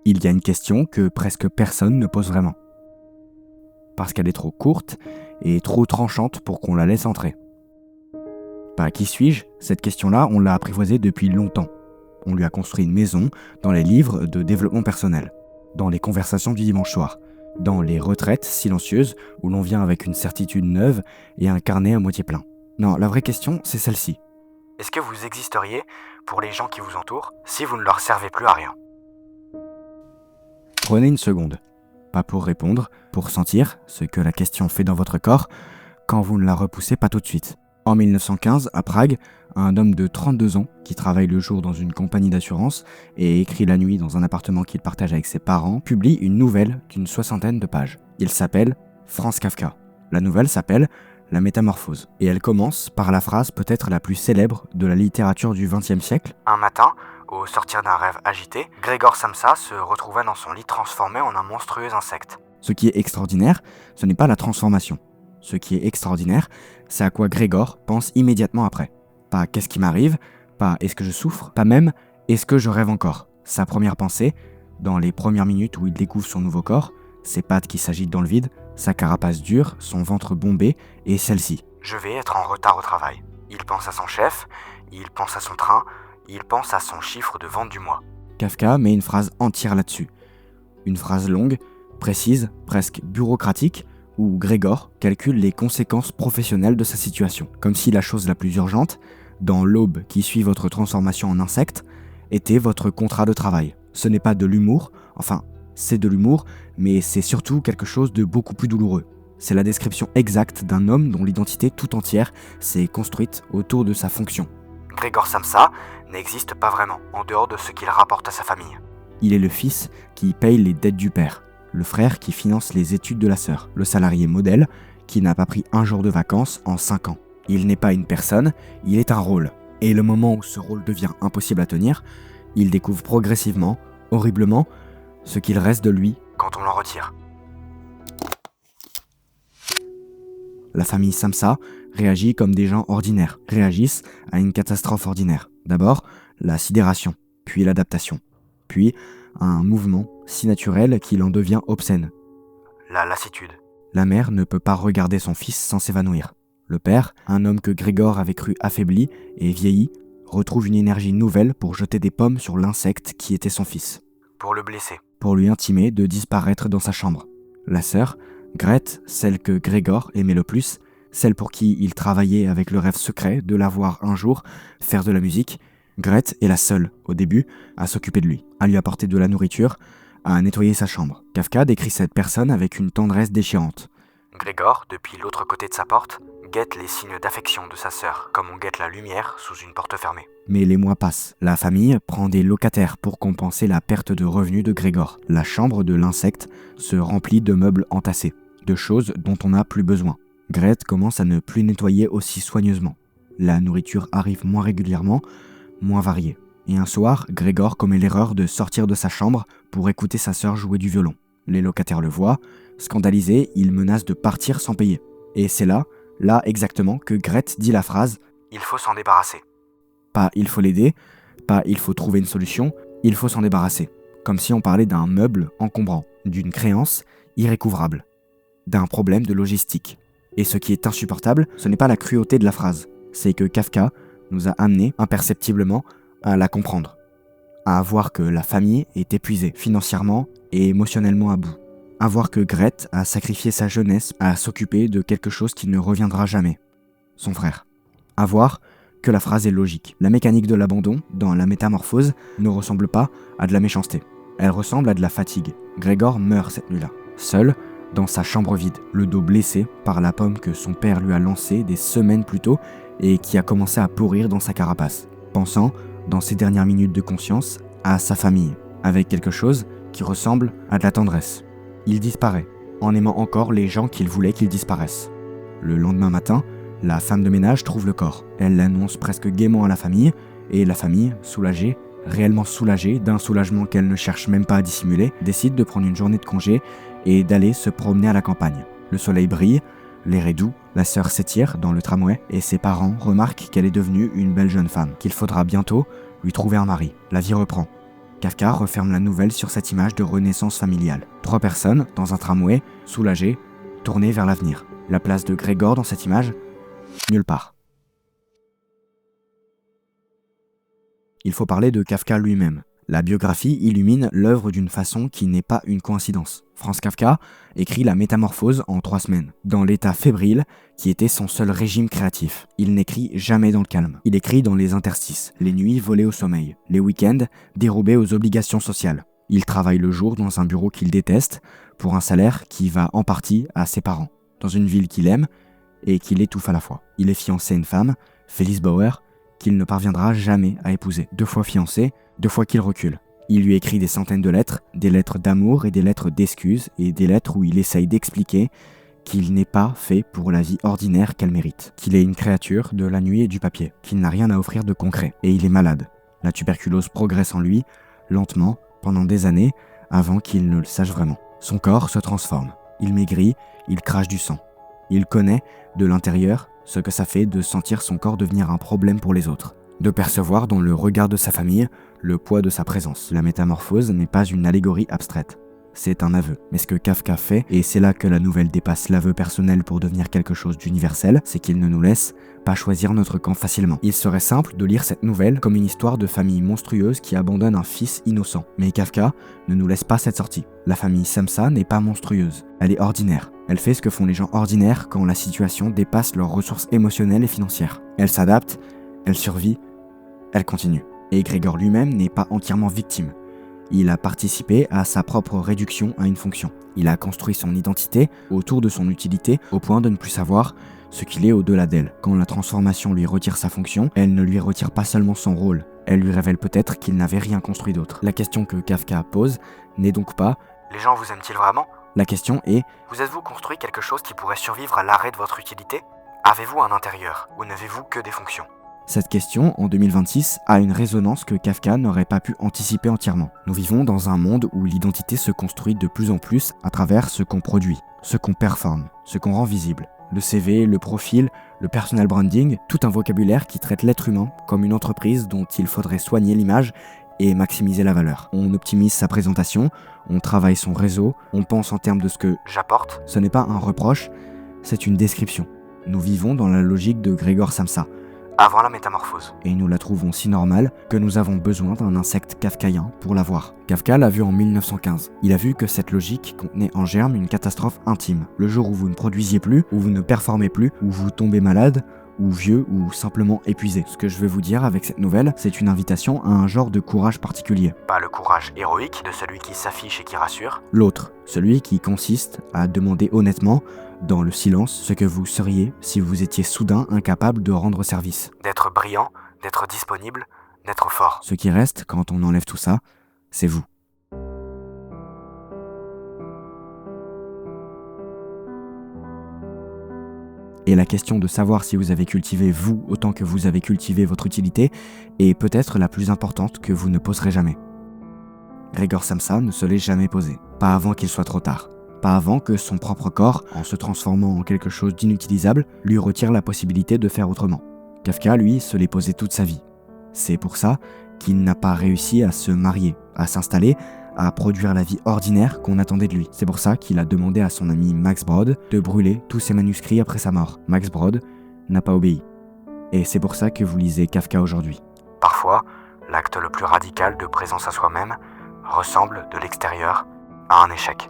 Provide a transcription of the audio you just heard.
Il y a une question que presque personne ne pose vraiment. Parce qu'elle est trop courte et trop tranchante pour qu'on la laisse entrer. Qui suis-je ? Cette question-là, on l'a apprivoisée depuis longtemps. On lui a construit une maison dans les livres de développement personnel, dans les conversations du dimanche soir, dans les retraites silencieuses où l'on vient avec une certitude neuve et un carnet à moitié plein. Non, la vraie question, c'est celle-ci. Est-ce que vous existeriez pour les gens qui vous entourent si vous ne leur servez plus à rien ? Prenez une seconde. Pas pour répondre, pour sentir ce que la question fait dans votre corps quand vous ne la repoussez pas tout de suite. En 1915, à Prague, un homme de 32 ans qui travaille le jour dans une compagnie d'assurance et écrit la nuit dans un appartement qu'il partage avec ses parents, publie une nouvelle d'une 60aine de pages. Il s'appelle Franz Kafka. La nouvelle s'appelle La Métamorphose et elle commence par la phrase peut-être la plus célèbre de la littérature du XXe siècle. Un matin, au sortir d'un rêve agité, Grégor Samsa se retrouva dans son lit transformé en un monstrueux insecte. Ce qui est extraordinaire, ce n'est pas la transformation. Ce qui est extraordinaire, c'est à quoi Grégor pense immédiatement après. Pas qu'est-ce qui m'arrive, pas est-ce que je souffre, pas même est-ce que je rêve encore. Sa première pensée, dans les premières minutes où il découvre son nouveau corps, ses pattes qui s'agitent dans le vide, sa carapace dure, son ventre bombé, et celle-ci. Je vais être en retard au travail. Il pense à son chef, il pense à son train, il pense à son chiffre de vente du mois. Kafka met une phrase entière là-dessus. Une phrase longue, précise, presque bureaucratique, où Grégor calcule les conséquences professionnelles de sa situation. Comme si la chose la plus urgente, dans l'aube qui suit votre transformation en insecte, était votre contrat de travail. Ce n'est pas de l'humour, enfin, c'est de l'humour, mais c'est surtout quelque chose de beaucoup plus douloureux. C'est la description exacte d'un homme dont l'identité tout entière s'est construite autour de sa fonction. Grégor Samsa n'existe pas vraiment, en dehors de ce qu'il rapporte à sa famille. Il est le fils qui paye les dettes du père, le frère qui finance les études de la sœur, le salarié modèle qui n'a pas pris un jour de vacances en 5 ans. Il n'est pas une personne, il est un rôle. Et le moment où ce rôle devient impossible à tenir, il découvre progressivement, horriblement, ce qu'il reste de lui quand on l'en retire. La famille Samsa réagit comme des gens ordinaires, réagissent à une catastrophe ordinaire. D'abord, la sidération, puis l'adaptation, puis un mouvement si naturel qu'il en devient obscène. La lassitude. La mère ne peut pas regarder son fils sans s'évanouir. Le père, un homme que Grégor avait cru affaibli et vieilli, retrouve une énergie nouvelle pour jeter des pommes sur l'insecte qui était son fils. Pour le blesser. Pour lui intimer de disparaître dans sa chambre. La sœur, Grete, celle que Grégor aimait le plus, celle pour qui il travaillait avec le rêve secret de la voir un jour faire de la musique, Grete est la seule, au début, à s'occuper de lui, à lui apporter de la nourriture, à nettoyer sa chambre. Kafka décrit cette personne avec une tendresse déchirante. Grégor, depuis l'autre côté de sa porte, guette les signes d'affection de sa sœur, comme on guette la lumière sous une porte fermée. Mais les mois passent. La famille prend des locataires pour compenser la perte de revenus de Grégor. La chambre de l'insecte se remplit de meubles entassés, de choses dont on n'a plus besoin. Grete commence à ne plus nettoyer aussi soigneusement. La nourriture arrive moins régulièrement, moins variée. Et un soir, Grégor commet l'erreur de sortir de sa chambre pour écouter sa sœur jouer du violon. Les locataires le voient. Scandalisé, il menace de partir sans payer. Et c'est là exactement, que Grete dit la phrase « Il faut s'en débarrasser ». Pas « il faut l'aider », pas « il faut trouver une solution », il faut s'en débarrasser. Comme si on parlait d'un meuble encombrant, d'une créance irrécouvrable, d'un problème de logistique. Et ce qui est insupportable, ce n'est pas la cruauté de la phrase, c'est que Kafka nous a amenés imperceptiblement à la comprendre, à voir que la famille est épuisée financièrement et émotionnellement à bout, à voir que Grete a sacrifié sa jeunesse à s'occuper de quelque chose qui ne reviendra jamais, son frère, à voir que la phrase est logique. La mécanique de l'abandon, dans la métamorphose, ne ressemble pas à de la méchanceté, elle ressemble à de la fatigue. Grégor meurt cette nuit-là, seul, dans sa chambre vide, le dos blessé par la pomme que son père lui a lancée des semaines plus tôt et qui a commencé à pourrir dans sa carapace, pensant, dans ses dernières minutes de conscience, à sa famille, avec quelque chose qui ressemble à de la tendresse. Il disparaît, en aimant encore les gens qu'il voulait qu'ils disparaissent. Le lendemain matin, la femme de ménage trouve le corps. Elle l'annonce presque gaiement à la famille, et la famille, soulagée, réellement soulagée, d'un soulagement qu'elle ne cherche même pas à dissimuler, décide de prendre une journée de congé et d'aller se promener à la campagne. Le soleil brille, l'air est doux, la sœur s'étire dans le tramway et ses parents remarquent qu'elle est devenue une belle jeune femme, qu'il faudra bientôt lui trouver un mari. La vie reprend. Kafka referme la nouvelle sur cette image de renaissance familiale. 3 personnes, dans un tramway, soulagées, tournées vers l'avenir. La place de Grégor dans cette image ? Nulle part. Il faut parler de Kafka lui-même. La biographie illumine l'œuvre d'une façon qui n'est pas une coïncidence. Franz Kafka écrit La Métamorphose en 3 semaines, dans l'état fébrile qui était son seul régime créatif. Il n'écrit jamais dans le calme. Il écrit dans les interstices, les nuits volées au sommeil, les week-ends dérobés aux obligations sociales. Il travaille le jour dans un bureau qu'il déteste, pour un salaire qui va en partie à ses parents, dans une ville qu'il aime et qu'il étouffe à la fois. Il est fiancé à une femme, Felice Bauer, qu'il ne parviendra jamais à épouser. 2 fois fiancé, 2 fois qu'il recule. Il lui écrit des centaines de lettres, des lettres d'amour et des lettres d'excuses, et des lettres où il essaye d'expliquer qu'il n'est pas fait pour la vie ordinaire qu'elle mérite, qu'il est une créature de la nuit et du papier, qu'il n'a rien à offrir de concret, et il est malade. La tuberculose progresse en lui, lentement, pendant des années, avant qu'il ne le sache vraiment. Son corps se transforme, il maigrit, il crache du sang. Il connaît, de l'intérieur, ce que ça fait de sentir son corps devenir un problème pour les autres, de percevoir dans le regard de sa famille le poids de sa présence. La métamorphose n'est pas une allégorie abstraite, c'est un aveu. Mais ce que Kafka fait, et c'est là que la nouvelle dépasse l'aveu personnel pour devenir quelque chose d'universel, c'est qu'il ne nous laisse pas choisir notre camp facilement. Il serait simple de lire cette nouvelle comme une histoire de famille monstrueuse qui abandonne un fils innocent. Mais Kafka ne nous laisse pas cette sortie. La famille Samsa n'est pas monstrueuse, elle est ordinaire. Elle fait ce que font les gens ordinaires quand la situation dépasse leurs ressources émotionnelles et financières. Elle s'adapte, elle survit, elle continue. Et Grégor lui-même n'est pas entièrement victime. Il a participé à sa propre réduction à une fonction. Il a construit son identité autour de son utilité au point de ne plus savoir ce qu'il est au-delà d'elle. Quand la transformation lui retire sa fonction, elle ne lui retire pas seulement son rôle, elle lui révèle peut-être qu'il n'avait rien construit d'autre. La question que Kafka pose n'est donc pas « Les gens vous aiment-ils vraiment ?» La question est « Vous êtes-vous construit quelque chose qui pourrait survivre à l'arrêt de votre utilité ? Avez-vous un intérieur ou n'avez-vous que des fonctions ?» Cette question, en 2026, a une résonance que Kafka n'aurait pas pu anticiper entièrement. Nous vivons dans un monde où l'identité se construit de plus en plus à travers ce qu'on produit, ce qu'on performe, ce qu'on rend visible. Le CV, le profil, le personal branding, tout un vocabulaire qui traite l'être humain comme une entreprise dont il faudrait soigner l'image et maximiser la valeur. On optimise sa présentation, on travaille son réseau, on pense en termes de ce que j'apporte. Ce n'est pas un reproche, c'est une description. Nous vivons dans la logique de Grégor Samsa, avant la métamorphose. Et nous la trouvons si normale que nous avons besoin d'un insecte kafkaïen pour la voir. Kafka l'a vu en 1915. Il a vu que cette logique contenait en germe une catastrophe intime. Le jour où vous ne produisiez plus, où vous ne performez plus, où vous tombez malade, ou vieux, ou simplement épuisé. Ce que je veux vous dire avec cette nouvelle, c'est une invitation à un genre de courage particulier. Pas le courage héroïque de celui qui s'affiche et qui rassure. L'autre, celui qui consiste à demander honnêtement, dans le silence, ce que vous seriez si vous étiez soudain incapable de rendre service. D'être brillant, d'être disponible, d'être fort. Ce qui reste, quand on enlève tout ça, c'est vous. Et la question de savoir si vous avez cultivé vous autant que vous avez cultivé votre utilité est peut-être la plus importante que vous ne poserez jamais. Grégor Samsa ne se l'est jamais posé, pas avant qu'il soit trop tard. Pas avant que son propre corps, en se transformant en quelque chose d'inutilisable, lui retire la possibilité de faire autrement. Kafka, lui, se l'est posé toute sa vie. C'est pour ça qu'il n'a pas réussi à se marier, à s'installer, à produire la vie ordinaire qu'on attendait de lui. C'est pour ça qu'il a demandé à son ami Max Brod de brûler tous ses manuscrits après sa mort. Max Brod n'a pas obéi. Et c'est pour ça que vous lisez Kafka aujourd'hui. Parfois, l'acte le plus radical de présence à soi-même ressemble, de l'extérieur, à un échec.